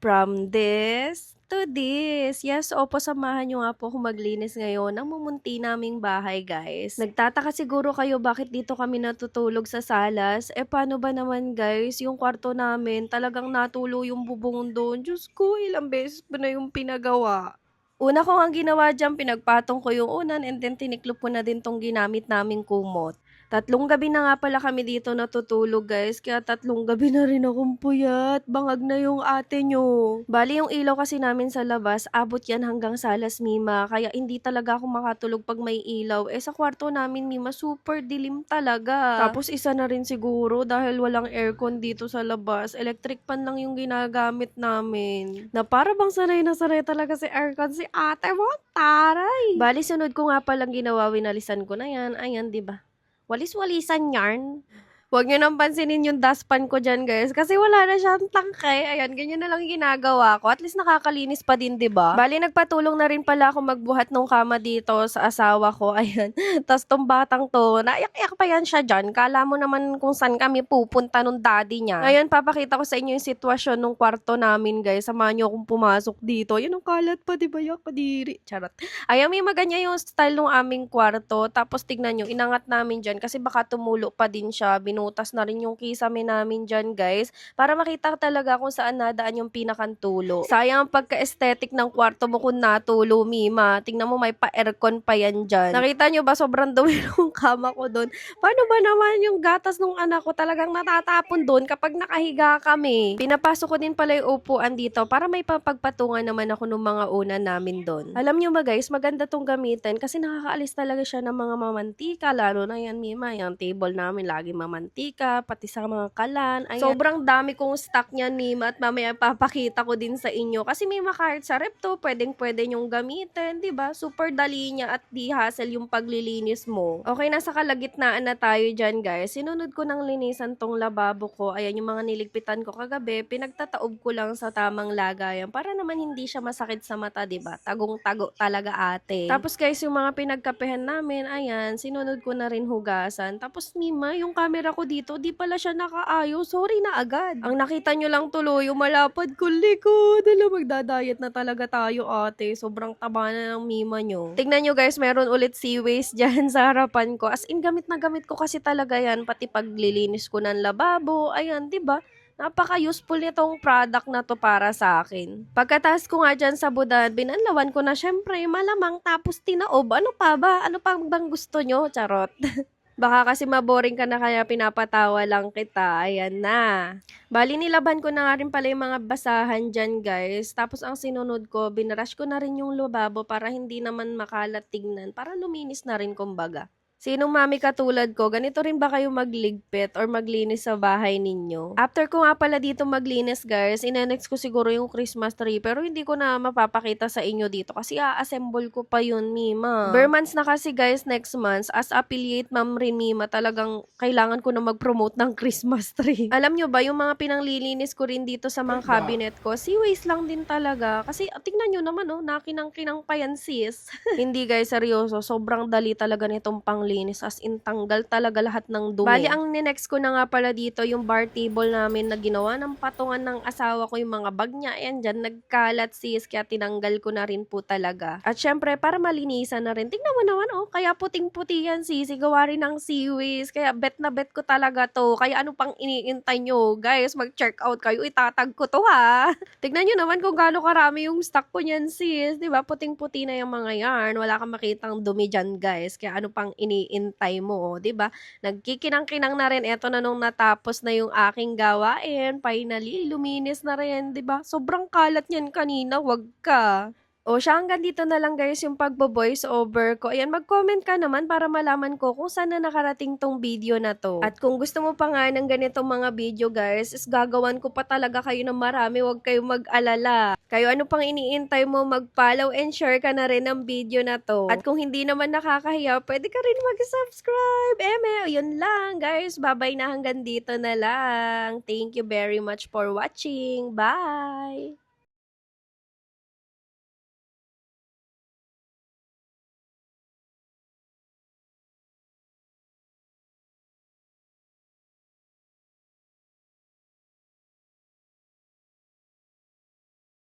From this to this. Yes, opo, samahan niyo nga po ako maglinis ngayon ng mumunti naming bahay, guys. Nagtataka siguro kayo bakit dito kami natutulog sa salas. Paano ba naman, guys? Yung kwarto namin, talagang natulo yung bubong doon. Diyos ko, ilang beses ko na yung pinagawa. Una ko ang ginawa diyan, pinagpatong ko yung unan and then tiniklop ko na din tong ginamit naming kumot. 3 gabi na nga pala kami dito natutulog, guys, kaya 3 gabi na rin akong puyat. Bangag na yung ate nyo. Bali yung ilaw kasi namin sa labas, abot yan hanggang salas, Mima, kaya hindi talaga ako makatulog pag may ilaw. Sa kwarto namin, Mima, super dilim talaga. Tapos isa na rin siguro dahil walang aircon dito sa labas, electric fan lang yung ginagamit namin. Na para bang sanay na sanay talaga si aircon si ate mo, taray. Bali sunod ko nga palang ginawa, winalisan ko na yan. Ayan, 'di ba? Walis-walisan yarn. Huwag nyo nang pansinin yung dustpan ko dyan, guys. Kasi wala na siyang tangkay. Ayan, ganyan na lang ginagawa ko. At least nakakalinis pa din, 'di ba? Bali, nagpatulong na rin pala ako magbuhat ng kama dito sa asawa ko. Ayan. Tapos tong batang to, naiyak-iyak pa yan siya dyan. Kala mo naman kung saan kami pupunta nung daddy niya. Ngayon, papakita ko sa inyo yung sitwasyon ng kwarto namin, guys. Samahan nyo akong pumasok dito. Ayan, ang kalat pa, 'di ba? Yak, kadiri. Charot. Ayan, may maganya yung style ng aming kwarto. Tapos tignan nyo, inangat namin dyan kasi baka tumulo pa din siya. Binutas na rin yung kisame namin dyan, guys, para makita talaga kung saan nadaan yung pinakantulo. Sayang ang pagka-aesthetic ng kwarto mo kung natulo, Mima. Tingnan mo, may pa-aircon pa yan dyan. Nakita nyo ba, sobrang dumi ng kama ko doon. Paano ba naman yung gatas ng anak ko talagang natatapon doon kapag nakahiga kami? Pinapasok ko din pala yung upuan dito para may papagpatungan naman ako ng mga unan namin doon. Alam nyo ba, guys, maganda tong gamitin kasi nakakaalis talaga siya ng mga mamantika, lalo na yan, Mima, yung table namin lagi mamantika, pati sa mga kalan. Ayan. Sobrang dami kong stock niyan, Mima, at mamaya papakita ko din sa inyo. Kasi Mima, kahit sa rep to, pwedeng-pwede nyong gamitin, 'di ba? Super dali niya at di hassle yung paglilinis mo. Okay, nasa kalagitnaan na tayo dyan, guys. Sinunod ko ng linisan tong lababo ko. Ayan, yung mga niligpitan ko kagabi, pinagtataob ko lang sa tamang lagayan para naman hindi siya masakit sa mata, 'di ba? Tagong-tago talaga, ate. Tapos, guys, yung mga pinagkapehan namin, ayan, sinunod ko na rin hugasan. Tapos, Mima, yung camera ko dito, di pala siya nakaayos. Sorry na agad. Ang nakita nyo lang tuloy, yung malapad ko likod. Alam, magdadayet na talaga tayo, ate. Sobrang taba na ng Mima nyo. Tignan nyo, guys, meron ulit seaways dyan sa harapan ko. As in, gamit na gamit ko kasi talaga yan. Pati paglilinis ko ng lababo. Ayan, di ba? Napaka-useful nitong product na to para sa akin. Pagkatapos ko nga dyan sa budad, binanlawan ko na syempre malamang tapos tinaob. Ano pa ba? Ano pa bang gusto nyo? Charot. Baka kasi maboring ka na kaya pinapatawa lang kita. Ayan na. Bali, nilaban ko na nga rin pala yung mga basahan dyan, guys. Tapos ang sinunod ko, binrush ko na rin yung lababo para hindi naman makalat tignan. Para luminis na rin, kumbaga. Sinong mami katulad ko, ganito rin ba kayo magligpit or maglinis sa bahay ninyo? After ko nga pala dito maglinis, guys, inenext ko siguro yung Christmas tree, pero hindi ko na mapapakita sa inyo dito kasi a-assemble ko pa yun, Mima. Bare months na kasi, guys, next month. As affiliate ma'am rin, Mima, talagang kailangan ko na mag-promote ng Christmas tree. Alam nyo ba, yung mga pinanglilinis ko rin dito sa mga cabinet ko, seaways lang din talaga. Kasi tingnan nyo naman, oh, nakinang-kinang pa yan, sis. Hindi, guys, seryoso. Sobrang dali talaga nitong panglinis, as in tanggal talaga lahat ng dumi. Bali, ang next ko na nga pala dito yung bar table namin na ginawa ng patungan ng asawa ko, yung mga bag niya. Ayan dyan, nagkalat, sis, kaya tinanggal ko na rin po talaga. At syempre, para malinisan na rin. Tingnan mo naman, oh, kaya puting-puti yan, sis. Gawa rin ng seaways. Kaya bet na bet ko talaga to. Kaya ano pang iniintay nyo? Guys, mag-check out kayo. Itatag ko to, ha? Tignan nyo naman kung gaano karami yung stock ko niyan, sis. Diba? Puting-puti na yung mga yarn. Wala kang makitang dumi dyan, guys. Kaya ano pang iniintay mo, 'di ba? Nagkikinang-kinang na rin eto na nung natapos na yung aking gawain. Finally, luminis na rin, 'di ba? Sobrang kalat niyan kanina, wag ka. O siya, hanggang dito na lang, guys, yung pagbo-voice over ko. Ayan, mag-comment ka naman para malaman ko kung saan na nakarating tong video na to. At kung gusto mo pa nga ng ganitong mga video, guys, is gagawan ko pa talaga kayo ng marami. Huwag kayong mag-alala. Kayo, ano pang iniintay mo? Mag-follow and share ka na rin ng video na to. At kung hindi naman nakakahiya, pwede ka rin mag-subscribe. Yun lang, guys. Bye-bye na, hanggang dito na lang. Thank you very much for watching. Bye!